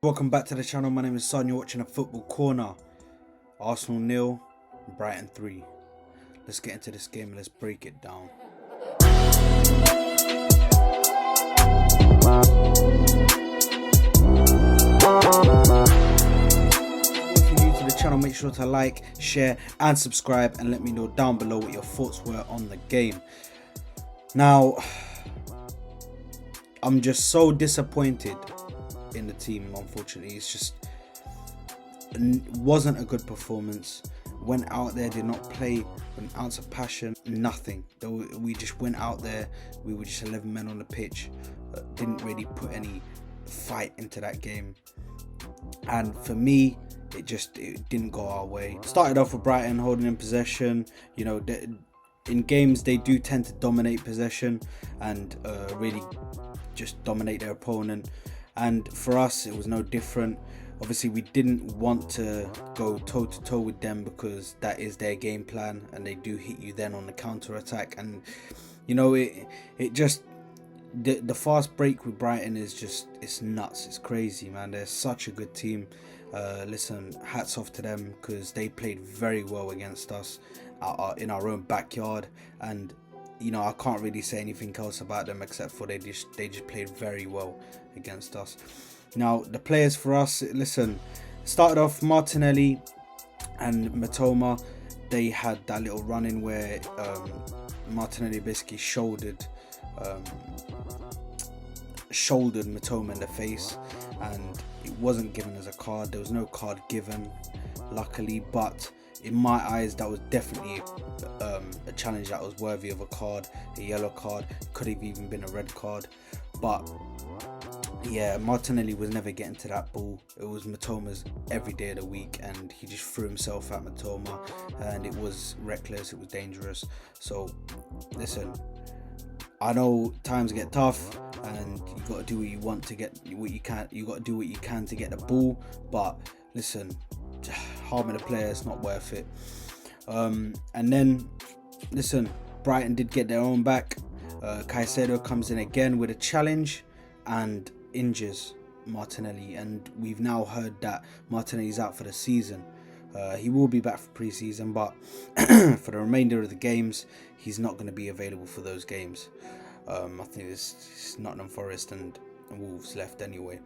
Welcome back to the channel. My name is Son. You're watching a football corner. Arsenal 0, Brighton 3. Let's get into this game and let's break it down. If you're new to the channel, make sure to like, share and subscribe and let me know down below what your thoughts were on the game. Now, I'm just so disappointed in the team. Unfortunately, wasn't a good performance. Went out there, did not play with an ounce of passion, nothing. We just went out there, we were just 11 men on the pitch, didn't really put any fight into that game, and for me it didn't go our way. Started off with Brighton holding in possession. You know, in games they do tend to dominate possession and really just dominate their opponent, and for us it was no different. Obviously we didn't want to go toe to toe with them because that is their game plan and they do hit you then on the counter attack. And you know, the fast break with Brighton is just, it's nuts, it's crazy, man. They're such a good team. Listen, hats off to them because they played very well against us in our own backyard, and you know, I can't really say anything else about them except for they just played very well against us. Now the players for us, listen, started off Martinelli and Matoma. They had that little run in where Martinelli basically shouldered Matoma in the face, and it wasn't given as a card. There was no card given, luckily, but in my eyes that was definitely a challenge that was worthy of a card. A yellow card, could have even been a red card. But yeah, Martinelli was never getting to that ball. It was Matoma's every day of the week, and he just threw himself at Matoma, and it was reckless, it was dangerous. So listen, I know times get tough and you got to do what you want to get what you can. You got to do what you can to get the ball, but listen, harming the player is not worth it. And then listen, Brighton did get their own back. Caicedo comes in again with a challenge and injures Martinelli, and we've now heard that Martinelli's out for the season. He will be back for pre-season, but for the remainder of the games he's not going to be available for those games. I think it's Nottingham Forest and Wolves left anyway,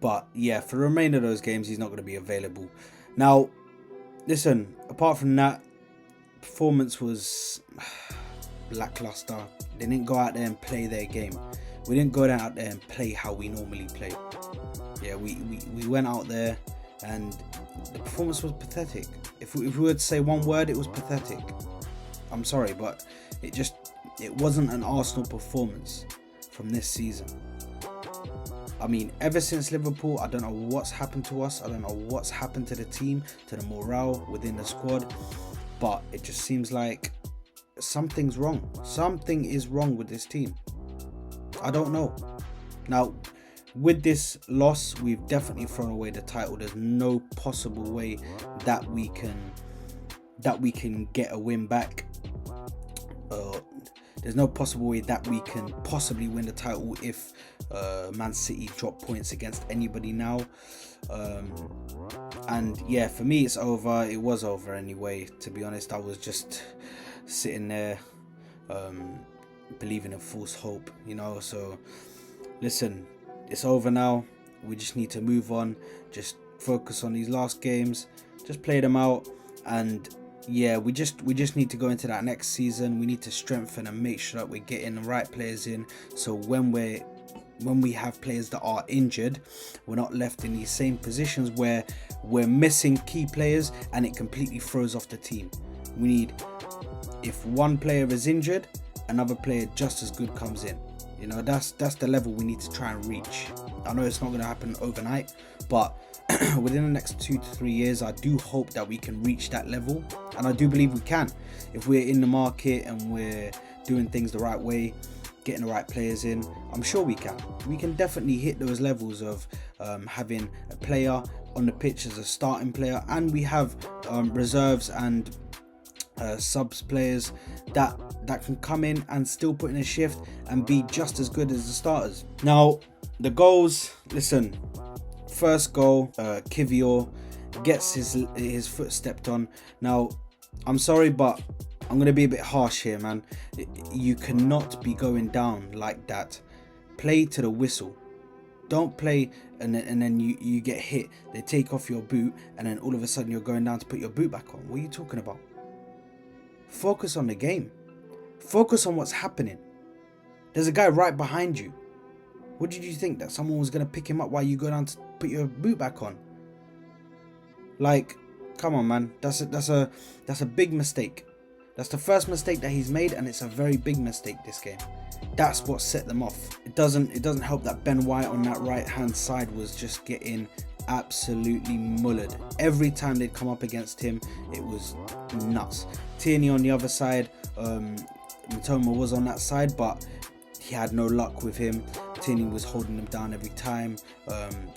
but yeah, for the remainder of those games he's not going to be available. Now listen, apart from that, performance was lackluster. They didn't go out there and play their game. We didn't go out there and play how we normally play. Yeah, we went out there and the performance was pathetic. If we were to say one word, it was pathetic. I'm sorry, but it wasn't an Arsenal performance from this season. I mean, ever since Liverpool, I don't know what's happened to us. I don't know what's happened to the team, to the morale within the squad, but it just seems like something's wrong. Something is wrong with this team. I don't know. Now, with this loss, we've definitely thrown away the title. There's no possible way that we can get a win back. There's no possible way that we can possibly win the title if Man City drop points against anybody now. And yeah, for me it's over. It was over anyway, to be honest. I was just sitting there believing in false hope, you know. So listen, it's over now. We just need to move on, just focus on these last games, just play them out, and yeah, we just need to go into that next season. We need to strengthen and make sure that we're getting the right players in, so when we have players that are injured, we're not left in these same positions where we're missing key players and it completely throws off the team. We need, if one player is injured, another player just as good comes in. You know, that's the level we need to try and reach. I know it's not going to happen overnight, but within the next 2 to 3 years, I do hope that we can reach that level, and I do believe we can. If we're in the market and we're doing things the right way, getting the right players in, I'm sure we can. We can definitely hit those levels of having a player on the pitch as a starting player, and we have reserves and subs players that can come in and still put in a shift and be just as good as the starters. Now the goals, listen, first goal, Kivior gets his foot stepped on. Now, I'm sorry, but I'm going to be a bit harsh here, man. You cannot be going down like that. Play to the whistle. Don't play and then you get hit. They take off your boot and then all of a sudden you're going down to put your boot back on. What are you talking about? Focus on the game. Focus on what's happening. There's a guy right behind you. What did you think? That someone was going to pick him up while you go down to put your boot back on? Like, come on, man. That's a big mistake. That's the first mistake that he's made, and it's a very big mistake this game. That's what set them off. It doesn't help that Ben White on that right hand side was just getting absolutely mullered. Every time they'd come up against him, it was nuts. Tierney on the other side, Mitoma was on that side, but he had no luck with him. Tierney was holding them down every time,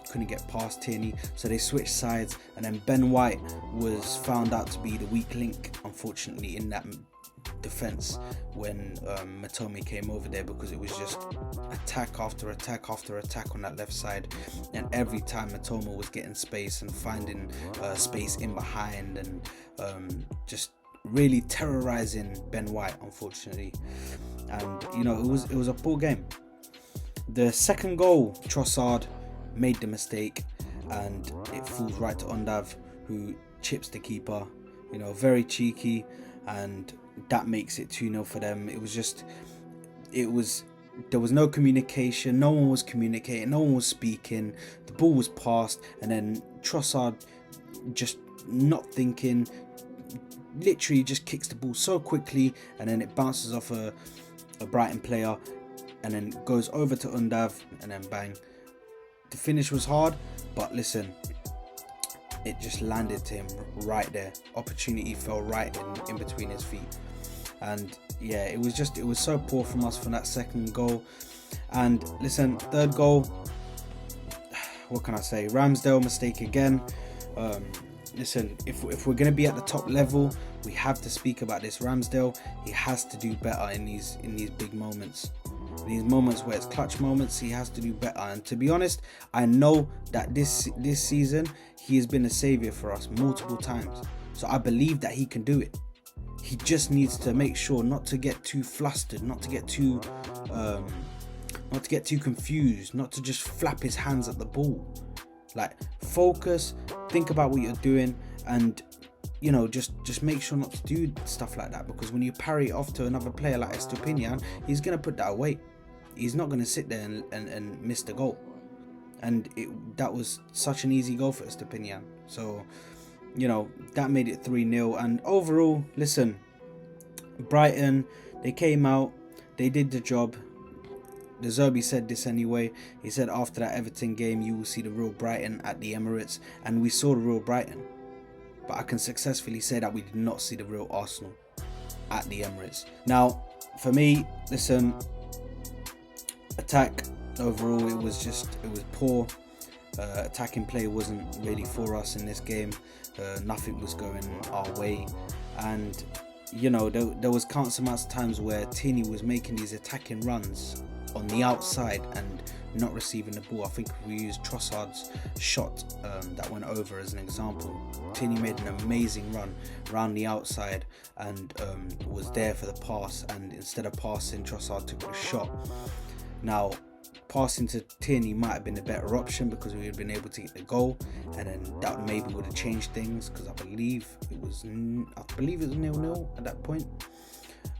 couldn't get past Tierney, so they switched sides, and then Ben White was found out to be the weak link, unfortunately, in that defense when Mitoma came over there, because it was just attack after attack after attack on that left side, and every time Mitoma was getting space and finding space in behind and just really terrorizing Ben White, unfortunately. And you know, it was a poor game. The second goal, Trossard made the mistake and it falls right to Undav, who chips the keeper, you know, very cheeky, and that makes it 2-0 for them. There was no communication, no one was communicating, no one was speaking, the ball was passed, and then Trossard, just not thinking, literally just kicks the ball so quickly, and then it bounces off a Brighton player and then goes over to Undav, and then bang. The finish was hard, but listen, it just landed to him right there. Opportunity fell right in between his feet. And yeah, it was so poor from us for that second goal. And listen, third goal, what can I say? Ramsdale mistake again. Listen, if we're going to be at the top level, we have to speak about this. Ramsdale, he has to do better in these big moments. In these moments where it's clutch moments, he has to do better. And to be honest, I know that this season he has been a saviour for us multiple times. So I believe that he can do it. He just needs to make sure not to get too flustered, not to get too confused, not to just flap his hands at the ball. Like, focus, think about what you're doing, and you know, just make sure not to do stuff like that, because when you parry it off to another player like Estupinian, he's going to put that away. He's not going to sit there and miss the goal. And that was such an easy goal for Estupinian. So, you know, that made it 3-0. And overall, listen, Brighton, they came out, they did the job. De Zerbi said this anyway. He said after that Everton game, you will see the real Brighton at the Emirates. And we saw the real Brighton. But I can successfully say that we did not see the real Arsenal at the Emirates. Now, for me, listen, attack overall, it was poor. Attacking play wasn't really for us in this game. Nothing was going our way, and you know, there was countless amounts of times where Tierney was making these attacking runs on the outside and not receiving the ball. I think we used Trossard's shot that went over as an example. Tierney made an amazing run around the outside and was there for the pass, and instead of passing, Trossard took the shot. Now, passing to Tierney might have been a better option because we would have been able to get the goal, and then that maybe would have changed things, because I believe it was 0-0 at that point.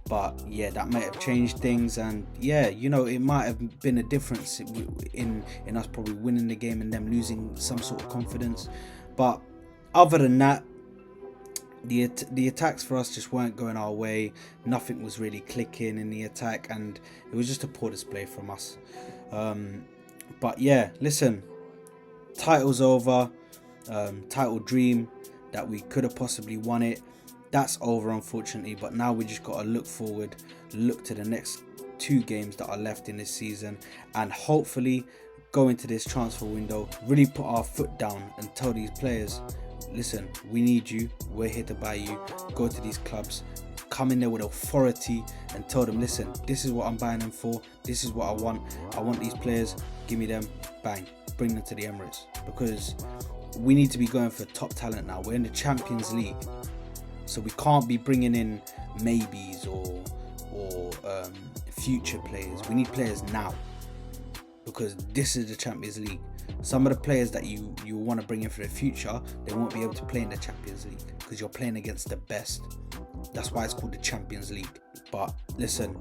But yeah, that might have changed things, and yeah, you know, it might have been a difference in us probably winning the game and them losing some sort of confidence. But other than that, the attacks for us just weren't going our way. Nothing was really clicking in the attack, and it was just a poor display from us. But yeah, listen, title's over. Title dream that we could have possibly won it, that's over, unfortunately. But now we just got to look forward, look to the next 2 games that are left in this season, and hopefully go into this transfer window, really put our foot down and tell these players, listen, we need you, we're here to buy you. Go to these clubs, come in there with authority and tell them, listen, this is what I'm buying them for, this is what I want these players, give me them, bang. bring them to the Emirates, because we need to be going for top talent now. We're in the Champions League, so we can't be bringing in maybes or future players. We need players now, because this is the Champions League. Some of the players that you want to bring in for the future, they won't be able to play in the Champions League because you're playing against the best. That's why it's called the Champions League. But listen,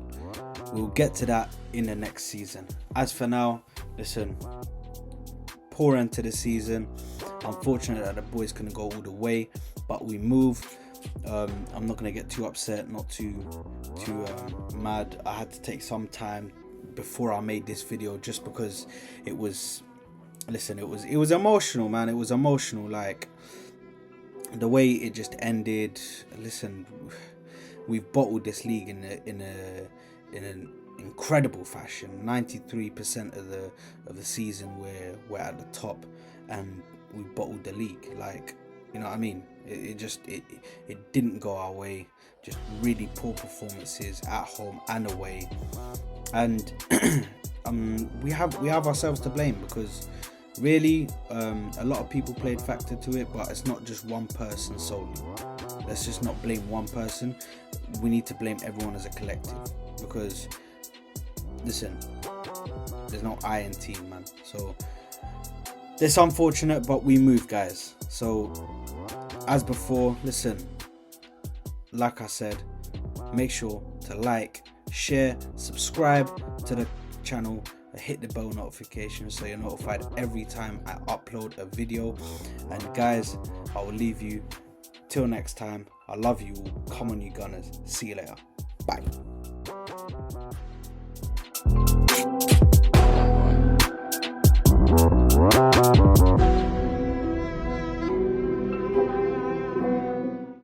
we'll get to that in the next season. As for now, listen, poor end to the season. Unfortunate that the boys couldn't go all the way, but we move. I'm not gonna get too upset, not too mad. I had to take some time before I made this video, just because it was, listen, it was emotional, man. It was emotional, like the way it just ended. Listen, we've bottled this league in an incredible fashion. 93% of the season we're at the top, and we bottled the league. Like, you know what I mean? It didn't go our way. Just really poor performances at home and away, and we have ourselves to blame, because really a lot of people played factor to it, but it's not just one person solely. Let's just not blame one person. We need to blame everyone as a collective, because listen, there's no I in team, man. So it's unfortunate, but we move, guys. So as before, listen, like I said, make sure to like, share, subscribe to the channel, hit the bell notification so you're notified every time I upload a video. And guys, I will leave you till next time. I love you all. Come on, you Gunners. See you later. Bye.